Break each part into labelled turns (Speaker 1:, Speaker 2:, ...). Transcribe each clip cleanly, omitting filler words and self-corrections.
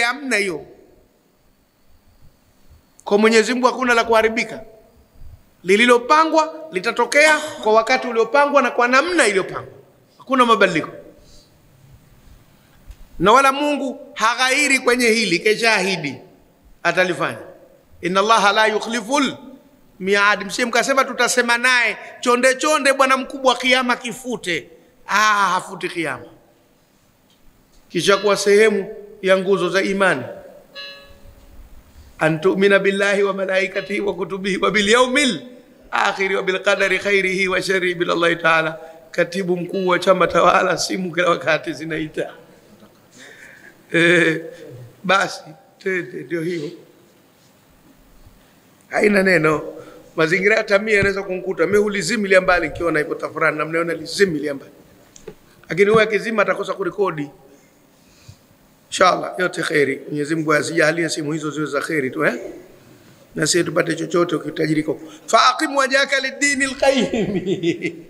Speaker 1: hamna hiyo. Kwa Mwenyezi Mungu hakuna la kuharibika. Lililopangwa litatokea kwa wakati uliopangwa na kwa namna iliyopangwa. Hakuna mabadiliko. Na wala Mungu haghairi kwenye hili, keshahidi atalifanya. Inna Allaha la yukhliful miad. Msije mkasema tutasema naye chonde chonde bwana mkubwa kiyama kifute. Hafuti kiyama. Kisha kuwa sehemu ya nguzo za imani. Antu'mina billahi wa malaikatihi wa kutubihi wa bil yawmil akhir wa bil qadari khairihi wa sharrihi billahi ta'ala. Katibu mkuu wa chama tawala, simu kila wakati zinaita. Basi ndio hiyo. Haina neno. Mazingira ya tamia yanaweza kunikuta mimi hulizimilia mbali nikiona ipo tafurani na mnaona lizimilia mbali. Lakini wewe akizima atakosa kurekodi. Inshallah yote khairi. Mwenyezi Mungu asijalie simu hizo ziwe za khairi tu na sisi tupate chochote ukitajirika. Faqim wajhaka lid-dinil qayyim.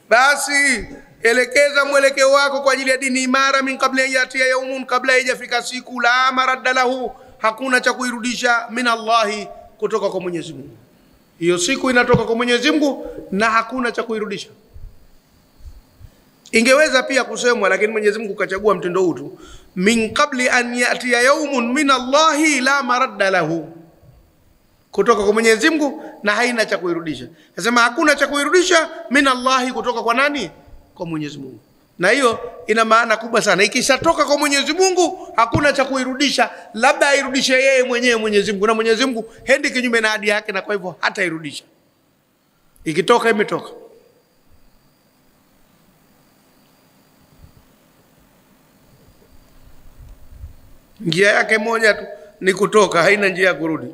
Speaker 1: Basi elekeza mwelekeo wako kwa ajili ya dini imara, min kabla yatia yaumun, kabla haijafika siku la maradda lahu, hakuna cha kuirudisha, min Allahi, kutoka kwa Mwenyezi Mungu. Hiyo siku inatoka kwa Mwenyezi Mungu na hakuna cha kuirudisha. Ingeweza pia kusemwa lakini Mwenyezi Mungu kachagua mtindo huu tu, min qabli an yatia yaumun min Allahi la maradda lahu, kutoka kwa Mwenyezi Mungu na haina cha kuirudisha. Nasema hakuna cha kuirudisha min Allahi, kutoka kwa nani? Kwa Mwenyezi Mungu. Na hiyo ina maana kubwa sana. Ikishatoka kwa Mwenyezi Mungu hakuna cha kuirudisha, labda airudishe yeye mwenyewe Mwenyezi Mungu, na Mwenyezi Mungu hendi kinyume na ahadi yake, na kwa hivyo hata irudisha. Ikitoka imetoka. Njia yake moja tu ni kutoka, haina njia ya kurudi.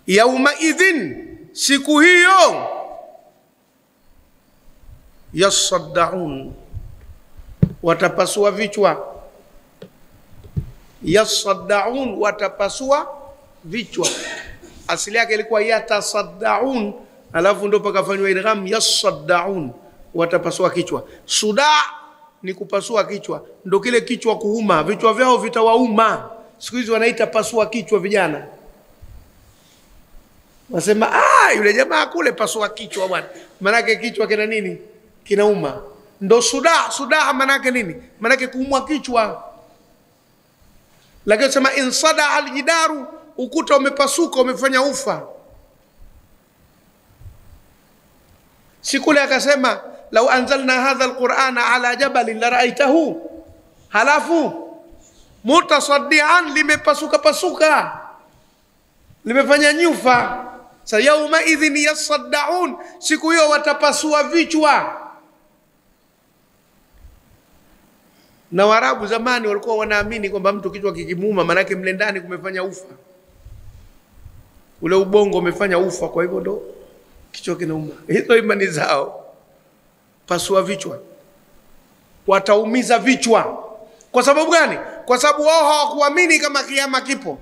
Speaker 1: Yauma idhin, siku hiyo, yasaddaun, watapasua vichwa. Yasaddaun, watapasua vichwa. Asili yake ilikuwa yatasaddaun, alafu ndo pakafanywa idgham yasaddaun, watapasua kichwa. Suda ni kupasua kichwa, ndo kile kichwa kuuma, vichwa vyao vitawauma. Siku hizi wanaita pasua kichwa vijana. Wasema yule jamaa kule pasua kichwa bwana. Manake kichwa kina nini? Kinauma. Ndo suda manake nini? Manake kuumwa kichwa. Lakini sema insada aljidaru, ukuta umepasuka, umefanya ufa. Sikule akasema lau anzalna hadha alqur'ana ala jabalin la ra'aytahu, halafu mutasaddian, limepasuka pasuka, limefanya nyufa. Sa yauma idhin yasaddaun, siku hiyo watapasua vichwa. Na Waarabu zamani walikuwa wanaamini kwamba mtu kichwa kikimuuma manake mle ndani kumefanya ufa, ule ubongo umefanya ufa, kwa hivyo ndo kichwa kinauma. Hizo imani zao. Pasua vichwa, wataumiza vichwa. Kwa sababu gani? Kwa sababu wao hawakuamini kama kiyama kipo.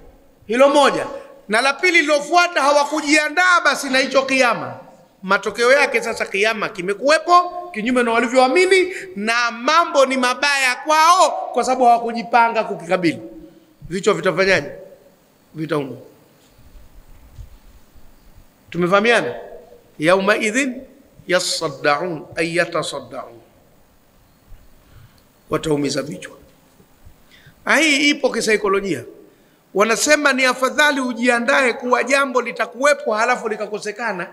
Speaker 1: Hilo moja. Na la pili lilofuata, hawakujiandaa basi na hicho kiyama. Matokeo yake sasa kiyama kimekuwepo kinyume na walivyoamini, na mambo ni mabaya kwao kwa sababu hawakujipanga kukikabili. Vichwa vitafanyaje? Vitauma. Tumefahamiana? Yauma idhin yasaddaun, ay yatasaddaun, wataumiza vichwa. Hii ipo kisaikolojia. Wanasema ni afadhali ujiandae kuwa jambo litakuwepo halafu likakosekana,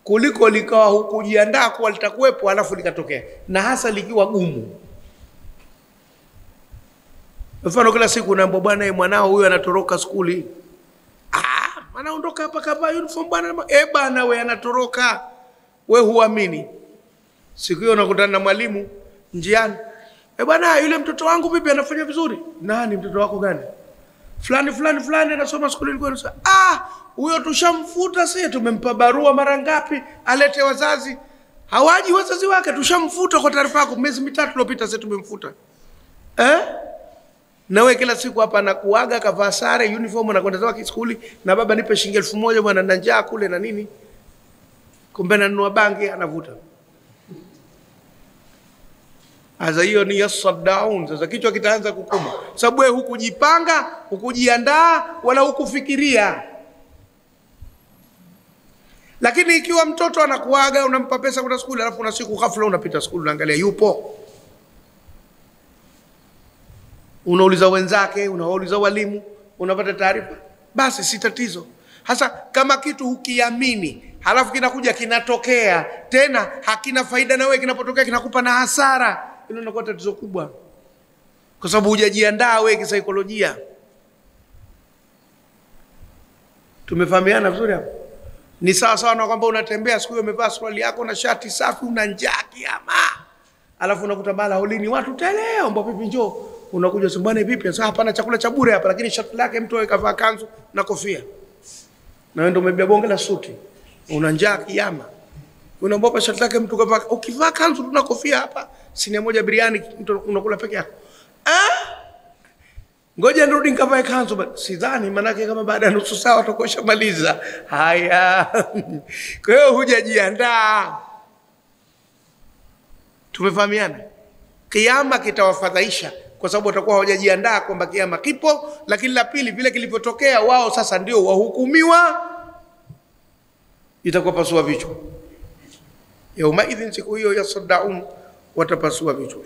Speaker 1: kuliko likawa hukujiandaa kuwa litakuwepo halafu likatokea, na hasa likiwa gumu. Mfano kila siku unaambia bwana, mwanao huyu anatoroka skuli. Anaondoka hapa kavaa uniform bwana. Bwana wewe anatoroka. Wewe huamini. Siku hiyo unakutana na mwalimu njiani. Bwana yule mtoto wangu vipi, anafanya vizuri? Nani mtoto wako gani? Fulani anasoma skuli ilikuwa. Huyo tushamfuta sisi, tumempa barua mara ngapi alete wazazi. Hawaji wazazi wake, tushamfuta kwa taarifa yako, miezi 3 iliyopita sisi tumemfuta. Na wewe kila siku hapa anakuaga kavaa sare uniform anakwenda zake skuli, na baba nipe shilingi 1000 bwana, na njaa kule na nini. Kumbe ananunua bangi anavuta. Sasa hiyo ni yasaddaun. Sasa kichwa kitaanza kukuma, sababu wewe hukujipanga, hukujiandaa, wala hukufikiria. Lakini ikiwa mtoto anakuaga, unampa pesa kwenda shule, alafu una siku ghafla unapita shule, unaangalia yupo, unauliza wenzake, unauliza walimu, unapata taarifa, basi si tatizo. Hasa kama kitu hukiamini, halafu kinakuja kinatokea tena hakina faida, na wewe kinapotokea kinakupa na hasara, hilo linakuwa tatizo kubwa, kwa sababu hujajiandaa wewe kisaikolojia. Tumefahamiana vizuri hapo? Ni sawa sawa na kwamba unatembea siku hiyo umevaa suruali yako na shati safi, una njaa kiama, alafu unakuta mala holini watu tele, omba pipi njoo, unakuja sumbane vipi? Sasa hapana chakula cha bure hapa, lakini shati lake mtu akavaa kanzu na kofia, na wewe ndio umebeba bonge la suti, una njaa kiama, unaomba shati lake mtu kavaa, ukivaa kanzu na kofia hapa, sinia moja biriani mtu unakula peke yako. Ngoja nirudi nikavae kanzu. Sidhani, manake kama baada ya nusu saa utakosha maliza. Haya. Kwa hiyo hujajiandaa. Tumefahamiana? Kiyama kitawafadhaisha kwa sababu watakuwa hawajajiandaa kwamba kiyama kipo. Lakini la pili, vile kilivyotokea wao sasa ndio wahukumiwa, itakuwa pasua vichwa. Yauma idhin, siku hiyo yasaddaun, watapasua vichwa.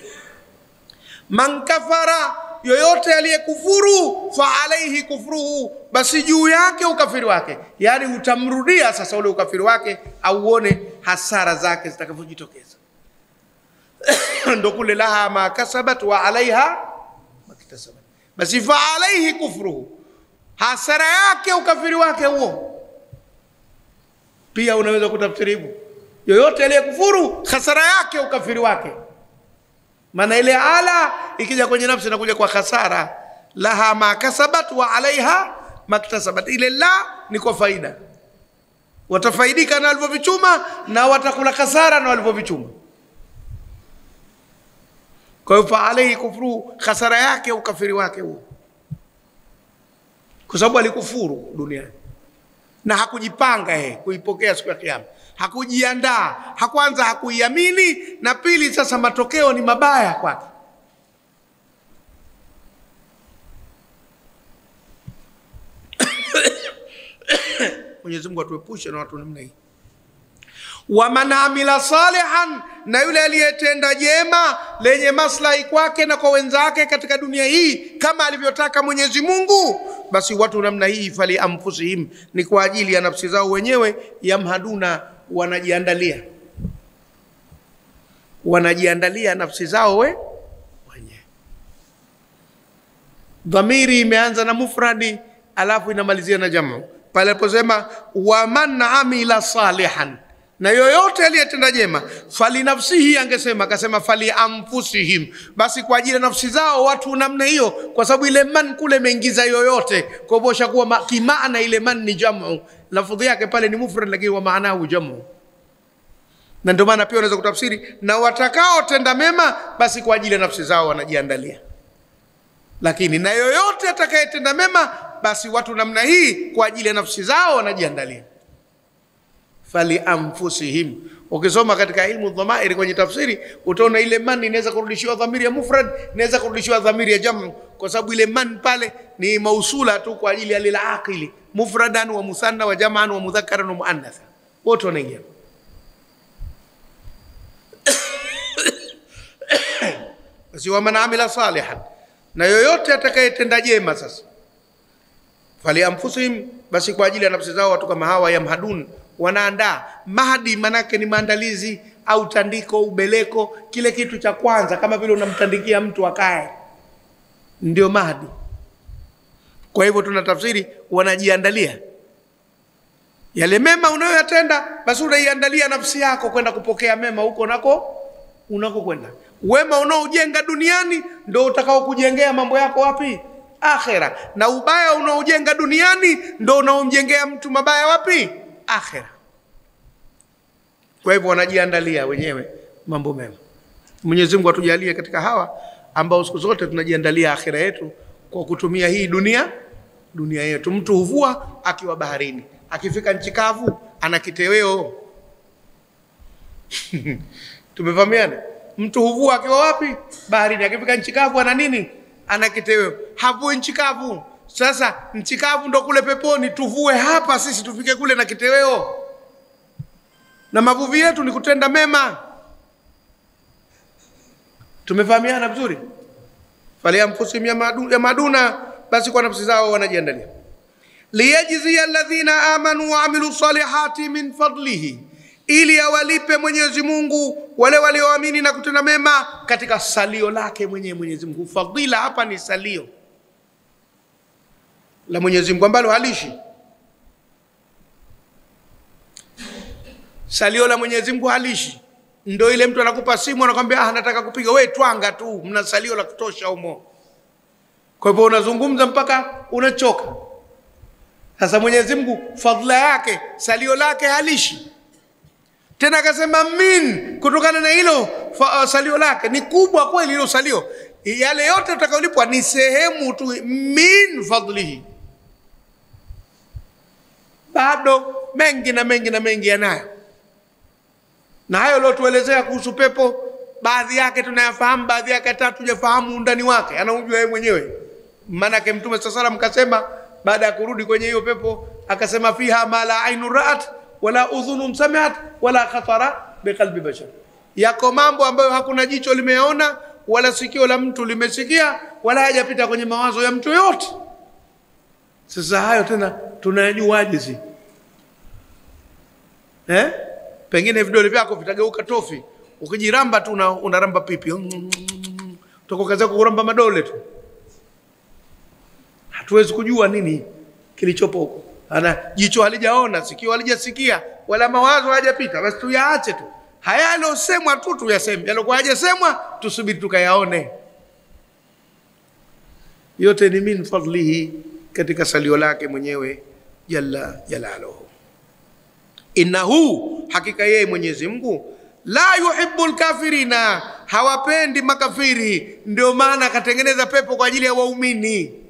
Speaker 1: Man kafara, yoyote aliyekufuru, fa alaihi kufruhu, basi juu yake ukafiri wake. Yani utamrudia sasa ule ukafiri wake, au uone hasara zake zitakavyojitokeza. Ndo kule laha ma kasabat wa alaiha maktasabat. Basi fa alaihi kufruhu, hasara yake ukafiri wake huo. Pia unaweza kutafsiri hivyo, yoyote aliyekufuru, hasara yake ukafiri wake. Maana ile ala ikija kwenye nafsi inakuja kwa hasara. Laha ma kasabat wa alaiha maktasabat. Ile la ni kwa faida, watafaidika na walivyovichuma, na watakula hasara na walivyovichuma. Kwa hiyo fa alaihi kufru, hasara yake ukafiri wake huo, kwa sababu alikufuru duniani na hakujipanga kuipokea siku ya kiyama. Hakujiandaa, kwanza hakuiamini, na pili sasa matokeo ni mabaya kwake. Mwenyezi Mungu atuepushe na watu namna hii. Wa man amila salihan, na yule aliyetenda jema lenye maslahi kwake na kwa wenzake katika dunia hii kama alivyotaka Mwenyezi Mungu, basi watu namna hii fali anfusihim, ni kwa ajili ya nafsi zao wenyewe, yamhaduna, wanajiandalia nafsi zao wenyewe. Dhamiri imeanza na mufradi alafu inamalizia na jamu. Pale aliposema wa man amila salihan, na yoyote aliyetenda jema, fali nafsihi, akasema fali anfusihim, basi kwa ajili ya nafsi zao watu namna hiyo, kwa sababu ile man kule imeingiza yoyote, kwa hivyo shakuwa kimaana ile man ni jamu, lafudhi yake pale ni mufrad, lakini wa maanahu jamu. Na ndio maana pia unaweza kutafsiri na watakao tenda mema, basi kwa ajili ya nafsi zao wanajiandalia. Lakini na yoyote atakayetenda mema, basi watu namna hii kwa ajili ya nafsi zao wanajiandalia. Fali anfusihim. Ukisoma katika ilmu dhamairi kwenye tafsiri, utaona ile man inaweza kurudishiwa dhamiri ya mufrad, inaweza kurudishiwa dhamiri ya jamu, kwa sababu ile man pale ni mausula tu kwa ajili ya lil aqili, mufradan wa musanna wa jam'an wa mudhakkaran wa muannatha, wote wanaingia. Basi wa man amila salihan, na yoyote atakayetenda jema sasa, fali anfusihim, basi kwa ajili ya nafsi zao watu kama hawa, yamhadun, wanaandaa. Mahdi manake ni maandalizi au tandiko, ubeleko, kile kitu cha kwanza, kama vile unamtandikia mtu akae, ndio mahdi. Kwa hivyo tunatafsiri wanajiandalia yale mema unayoyatenda, basi unaiandalia nafsi yako kwenda kupokea mema huko unako kwenda. Wema unaojenga duniani ndio utakao kujengea mambo yako wapi? Akhera. Na ubaya unaojenga duniani ndio unaomjengea mtu mabaya wapi? Akhera. Kwa hivyo wanajiandalia wenyewe mambo mema. Mwenyezi Mungu atujalie katika hawa ambao siku zote tunajiandalia akhera yetu kwa kutumia hii dunia yetu. Mtu huvua akiwa baharini, akifika nchi kavu ana kiteweo. Tumefahamiana? Mtu huvua akiwa wapi? Baharini. Akifika nchi kavu ana nini? Ana kiteweo. Havui nchi kavu. Sasa nchi kavu ndo kule peponi, tuvue hapa sisi tufike kule na kiteweo. Na mavuvi yetu ni kutenda mema. Tumefahamiana vizuri? Falianfusihim yamaduna, basi kwa nafsi zao wanajiandalia. Liyajzi alladhina amanu wa amilu salihati min fadlihi, ili awalipe Mwenyezi Mungu wale walioamini na kutenda mema katika salio lake mwenyewe Mwenyezi Mungu. Fadhila hapa ni salio la Mwenyezi Mungu ambalo halishi. Salio la Mwenyezi Mungu halishi. Ndio ile mtu anakupa simu anakuambia nataka kupiga, wewe twanga tu, mna salio la kutosha humo. Kwa hivyo unazungumza mpaka unachoka. Sasa Mwenyezi Mungu fadhila yake, salio lake halishi. Tena akasema min, kutokana na hilo salio lake ni kubwa kweli. Hilo salio, yale yote utakayolipwa ni sehemu tu min fadlihi. Bado mengi na mengi na mengi yanayo. Na hayo leo tuelezea kuhusu pepo, baadhi yake tunayafahamu, baadhi yake hatujafahamu undani wake, anaujua yeye mwenyewe. Maana yake Mtume sallallahu kasema baada ya kurudi kwenye hiyo pepo, akasema fiha ma la ainu ra'at wala udhunun sami'at wala khatara biqalbi bashar. Yako mambo ambayo hakuna jicho limeona wala sikio la mtu limesikia wala hajapita kwenye mawazo ya mtu yote. Sasa hayo tena tunayajuaje sisi? Pengine vidole vyako vitageuka tofi, ukijiramba tu unaramba pipi. Utakokaza kuramba madole tu. Hatuwezi kujua nini kilichopo huko. Ana jicho halijaona, sikio halijasikia, wala mawazo hayajapita, basi tuyaache tu. Haya yalosemwa tu tuyaseme, yalokuwa hajasemwa tusubiri tukayaone. Yote ni min fadlihi, katika salio lake mwenyewe jalla jalaluhu. Innahu, hakika yeye Mwenyezi Mungu, la yuhibbul kafirina, hawapendi makafiri. Ndio maana akatengeneza pepo kwa ajili ya waumini.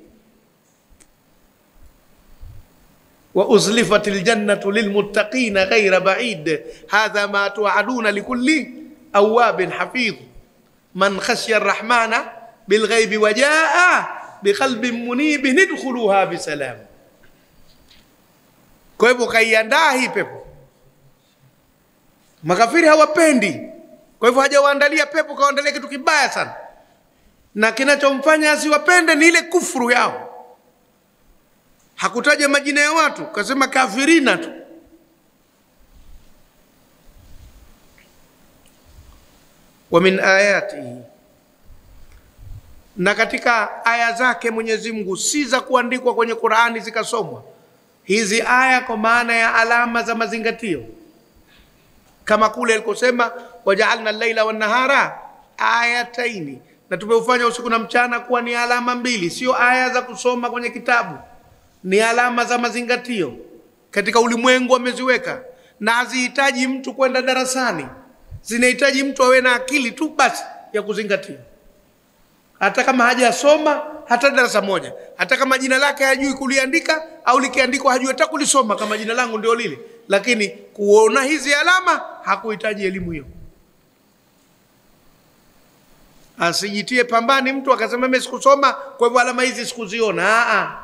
Speaker 1: Wa uzlifatil jannatu lilmuttaqina ghayra ba'id, hadha ma tu'aduna likulli awabin hafidh, man khashiya arrahmana bilghaybi wa jaa biqalbin munibin idkhuluha bisalam. Kwa hivyo kaiandaa hii pepo. Makafiri hawapendi, kwa hivyo hajawaandalia pepo, kawaandalia kitu kibaya sana. Na kinachomfanya asiwapende ni ile kufuru yao. Hakutaja majina ya watu, kasema kafirina tu. Wa min ayatihi, na katika aya zake Mwenyezi Mungu, si za kuandikwa kwenye Qur'ani zikasomwa. Hizi aya kwa maana ya alama za mazingatio. Kama kule alikosema waja'alna al-laila wan-nahara ayataini, na tumeufanya usiku na mchana kuwa ni alama mbili, sio aya za kusoma kwenye kitabu, ni alama za mazingatio. Katika ulimwengu ameziweka, na hazihitaji mtu kwenda darasani, zinahitaji mtu awe na akili tu basi ya kuzingatia. Hata kama hajasoma hata darasa moja, hata kama jina lake hajui kuliandika au likiandikwa hajui hata kulisoma kama jina langu ndio lile, lakini kuona hizi alama hakuhitaji elimu hiyo. Asijitie pambani mtu akasema mimi sikusoma kwa hivyo alama hizi sikuziona.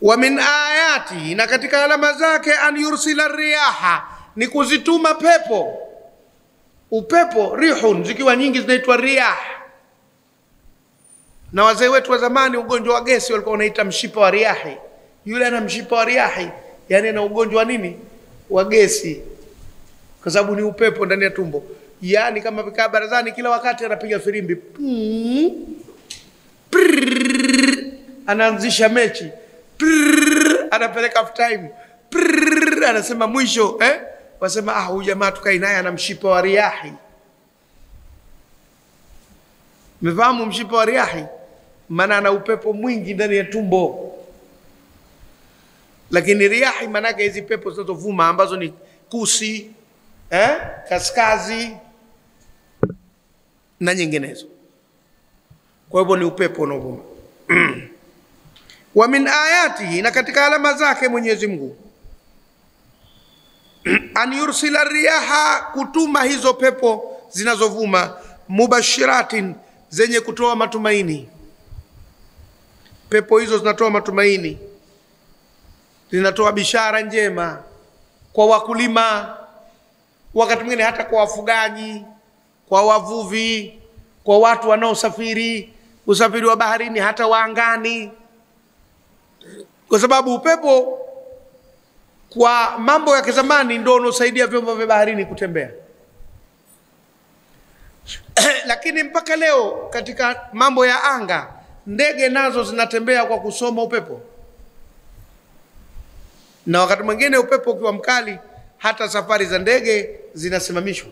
Speaker 1: Wa min ayati, na katika alama zake, an yursila riyaha, ni kuzituma pepo. Upepo rihun zikiwa nyingi zinaitwa riyah. Na wazee wetu wa zamani ugonjwa wa gesi walikuwa wanaita mshipa wa riyahi. Yule ana mshipa wa riyahi, yani ana ugonjwa nini? Wa gesi. Kwa sababu ni upepo ndani ya tumbo. Yani kama vikaa barazani kila wakati anapiga firimbi. Anaanzisha mechi. Anapeleka half time. Anasema mwisho, wasema huyu jamaa tukai naye ana mshipa wa riyahi. Mfahamu mshipa wa riyahi? Maana ana upepo mwingi ndani ya tumbo. Lakini riyahi maana yake hizi pepo zinazovuma ambazo ni kusi, kaskazi na nyinginezo. Kwa hivyo ni upepo unaovuma. Wa min ayatihi, na katika alama zake Mwenyezi Mungu, an yursila riyaha, kutuma hizo pepo zinazovuma, mubashiratin, zenye kutoa matumaini. Pepo hizo zinatoa matumaini, zinatoa bishara njema kwa wakulima, wakati mwingine hata kwa wafugaji, kwa wavuvi, kwa watu wanaosafiri usafiri wa baharini, hata wa angani, kwa sababu upepo kwa mambo ya kizamani ndio unaosaidia vyombo vya baharini kutembea. Lakini mpaka leo katika mambo ya anga, ndege nazo zinatembea kwa kusoma upepo, na wakati mwingine upepo ukiwa mkali hata safari za ndege zinasimamishwa.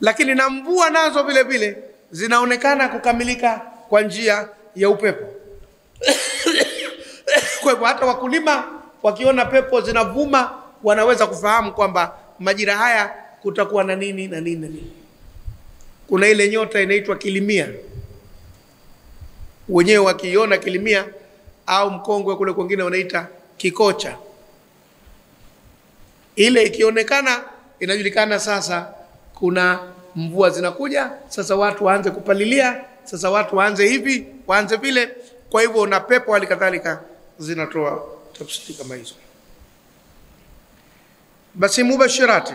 Speaker 1: Lakini na mvua nazo vile vile zinaonekana kukamilika kwa njia ya upepo. Kwa hivyo hata wakulima wakiona pepo zinavuma wanaweza kufahamu kwamba majira haya kutakuwa na nini na nini na nini. Kuna ile nyota inaitwa kilimia, wenyewe wakiona kilimia, au mkongwe kule kwingine wanaita kikocha. Ile ikionekana inajulikana sasa kuna mvua zinakuja, sasa watu waanze kupalilia, sasa watu waanze hivi, waanze vile. Kwa hivyo na pepo hali kadhalika zinatoa tafsiri kama hizo. Basi mubashirati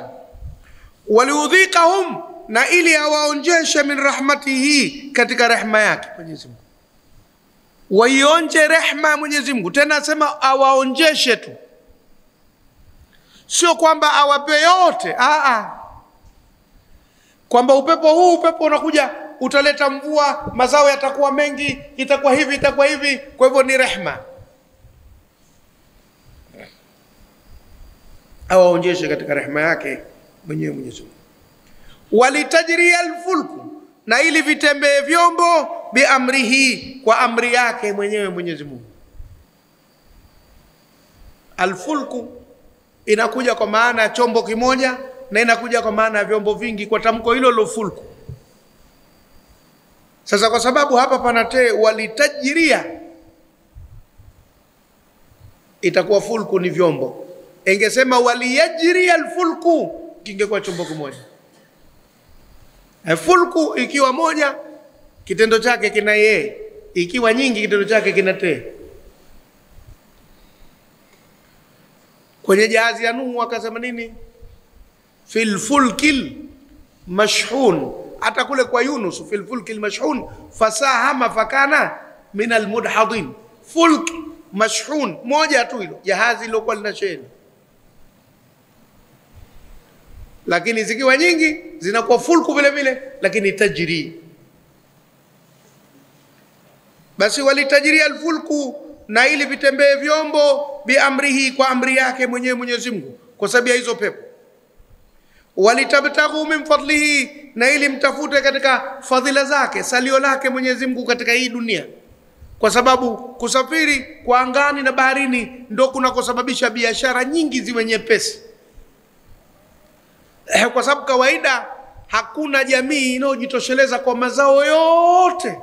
Speaker 1: waliudhikahum, na ili awaonjeshe min rahmatihi, katika rehema yake Mwenyezi Mungu. Waionje rehema ya Mwenyezi Mungu, tena asema awaonjeshe tu, sio kwamba awape yote. Kwamba upepo unakuja utaleta mvua, mazao yatakuwa mengi, itakuwa hivi, itakuwa hivi, kwa hivyo ni rehema. Awaonjeshe katika rehema yake mwenyewe Mwenyezi Mungu. Walitajri alfulku, na ili vitembee vyombo, biamrihi, kwa amri yake mwenyewe Mwenyezi Mungu. Alfulku inakuja kwa maana ya chombo kimoja, na inakuja kwa maana ya vyombo vingi kwa tamko hilo lo fulku. Sasa kwa sababu hapa panate walitajria, itakuwa fulku ni vyombo. Ingesema waliyajri alfulku, kingekuwa chombo kimoja. Fulku ikiwa moja, kitendo chake kina ye, ikiwa nyingi kitendo chake kina te. Kwenye jahazi ya Nuhu akasema nini? Fil fulkil mashhun. Hata kule kwa Yunus, fil fulkil mashhun fasahama fakana min almudhadin. Fulk mashhun moja tu, hilo jahazi lilokuwa linasheheni. Lakini zikiwa nyingi zinakuwa fulku vile vile, lakini tajri. Basi walitajri alfulku, na ili vitembee vyombo, biamrihi, kwa amri yake mwenyewe Mwenyezi Mungu, kwa sababu ya hizo pepo. Walitabtaghu min fadlihi, na ili mtafute katika fadhila zake, salio lake Mwenyezi Mungu katika hii dunia, kwa sababu kusafiri kwa angani na baharini ndo kunakosababisha biashara nyingi ziwe nyepesi. Kwa sababu kawaida hakuna jamii inayojitosheleza kwa mazao yote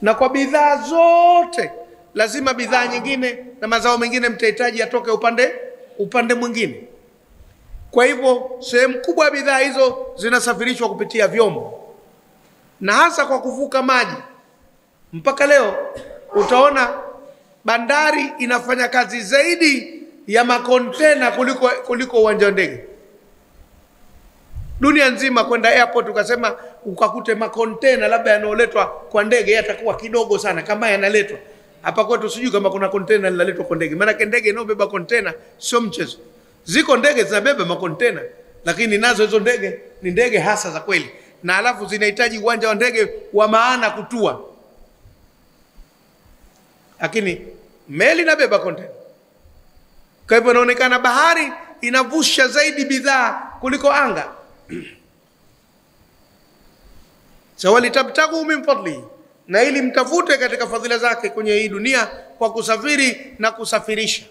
Speaker 1: na kwa bidhaa zote. Lazima bidhaa nyingine na mazao mengine mtahitaji atoke upande mwingine. Kwa hivyo sehemu kubwa ya bidhaa hizo zinasafirishwa kupitia vyombo, na hasa kwa kuvuka maji. Mpaka leo utaona bandari inafanya kazi zaidi ya makontena kuliko uwanja wa ndege. Dunia nzima kwenda airport ukasema ukakute makontena labda yanaoletwa kwa ndege yatakuwa kidogo sana kama yanaletwa hapa kwetu. Sijui kama kuna kontena linaletwa kwa ndege, maana ndege inayobeba kontena sio mchezo. Ziko ndege zinabeba makontena, lakini nazo hizo ndege ni ndege hasa za kweli, na alafu zinahitaji uwanja wa ndege wa maana kutua. Lakini meli inabeba kontena. Kwa hivyo inaonekana bahari inavusha zaidi bidhaa kuliko anga. Walitabtaghu min fadlihi, na ili mtafute katika fadhila zake kwenye hii dunia kwa kusafiri na kusafirisha.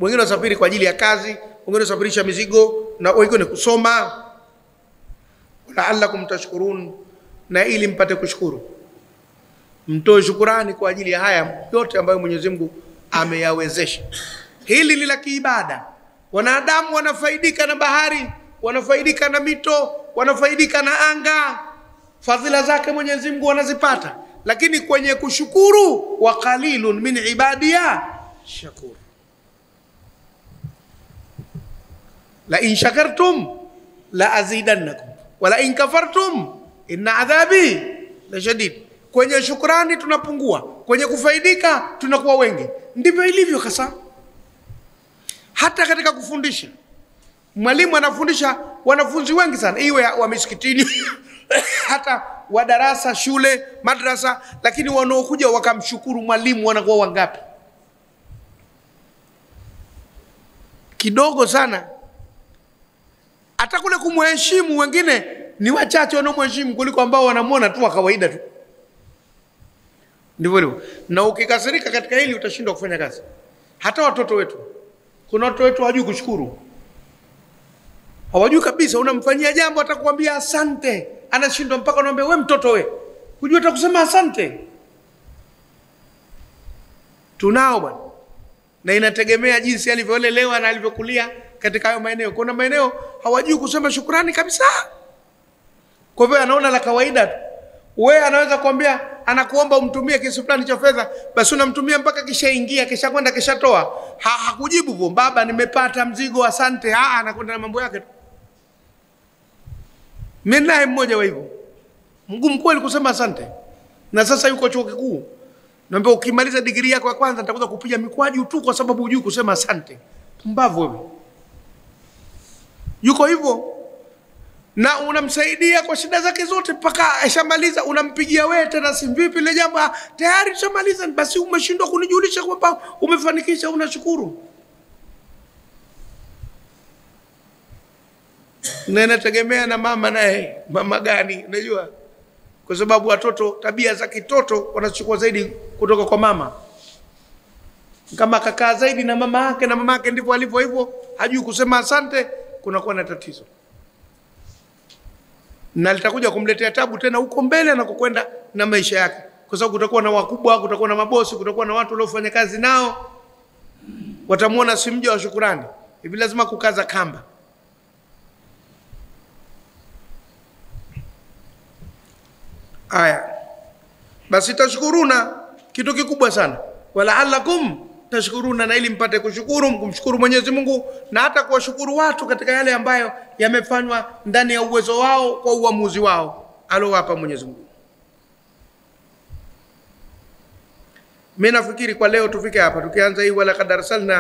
Speaker 1: Wengine wasafiri kwa ajili ya kazi, wengine wasafirisha mizigo, na wengine kusoma. La'allakum tashkurun, na ili mpate kushukuru, mtoe shukurani kwa ajili ya haya yote ambayo Mwenyezi Mungu ameyawezesha. Hili ni la kiibada, Wanadamu wanafaidika na bahari, wanafaidika na mito, wanafaidika na anga. Fadhila zake Mwenyezi Mungu wanazipata. Lakini kwenye kushukuru, wa qalilun min ibadiya shakur. La in shakartum la azidannakum wa la in kafartum inna adhabi la shadid. Kwenye shukrani tunapungua, kwenye kufaidika tunakuwa wengi. Ndivyo ilivyo hasa. Hata katika kufundisha, mwalimu anafundisha wanafunzi wengi sana, iwe wa misikitini hata wa darasa, shule, madrasa, lakini wanaokuja wakamshukuru mwalimu wanakuwa wangapi? Kidogo sana. Hata kule kumheshimu wengine ni wachache wanaomheshimu kuliko ambao wanamuona tu wa kawaida tu. Ndivyo hivyo. Na ukikasirika katika hili utashindwa kufanya kazi. Hata watoto wetu, kuna watoto wetu hawajui kushukuru. Hawajui kabisa. Unamfanyia jambo atakwambia asante, anashindwa mpaka unaambia wewe mtoto wewe, hujui hata kusema asante. Tunao bwana. Na inategemea jinsi alivyolelewa na alivyokulia katika hayo maeneo. Kuna maeneo hawajui kusema shukrani kabisa. Kwa hivyo anaona la kawaida tu. Wewe anaweza kuambia, anakuomba umtumie kiasi fulani cha fedha, basi unamtumia mpaka kishaingia, kisha kwenda kishatoa. Hakujibu hivyo, baba nimepata mzigo asante. Anakwenda na mambo yake tu. Mimi naye mmoja wa hivyo. Mgumu kweli kusema asante. Na sasa yuko chuo kikuu. Naambia ukimaliza degree yako ya kwanza nitakuja kupiga mikwaju tu kwa sababu hujui kusema asante. Pumbavu wewe. Yuko hivyo. Na unamsaidia kwa shida zake zote mpaka ashamaliza, unampigia wewe tena simu, vipi ile jambo tayari tushamaliza, basi umeshindwa kunijulisha kwamba umefanikisha, unashukuru. Na inategemea na mama naye, mama gani, unajua? Kwa sababu watoto tabia za kitoto wanachukua zaidi kutoka kwa mama. Kama kakaa zaidi na mama yake na mama yake ndivyo alivyo hivyo, hajui kusema asante, kunakuwa na tatizo. Na litakuja kumletea tabu tena huko mbele na kukwenda na maisha yake. Kwa sababu kutakuwa na wakubwa, kutakuwa na mabosi, kutakuwa na watu waliofanya kazi nao. Watamuona si mja wa shukrani. Hivi lazima kukaza kamba. Aya. Basi tashkuruna kitu kikubwa sana. Wala'allakum tashkuruna, na ili mpate kushukuru, kumshukuru Mwenyezi Mungu na hata kuwashukuru watu katika yale ambayo yamefanywa ndani ya uwezo wao kwa uamuzi wao alowapa Mwenyezi Mungu. Mimi nafikiri kwa leo tufike hapa, tukianza hii wala qad arsalna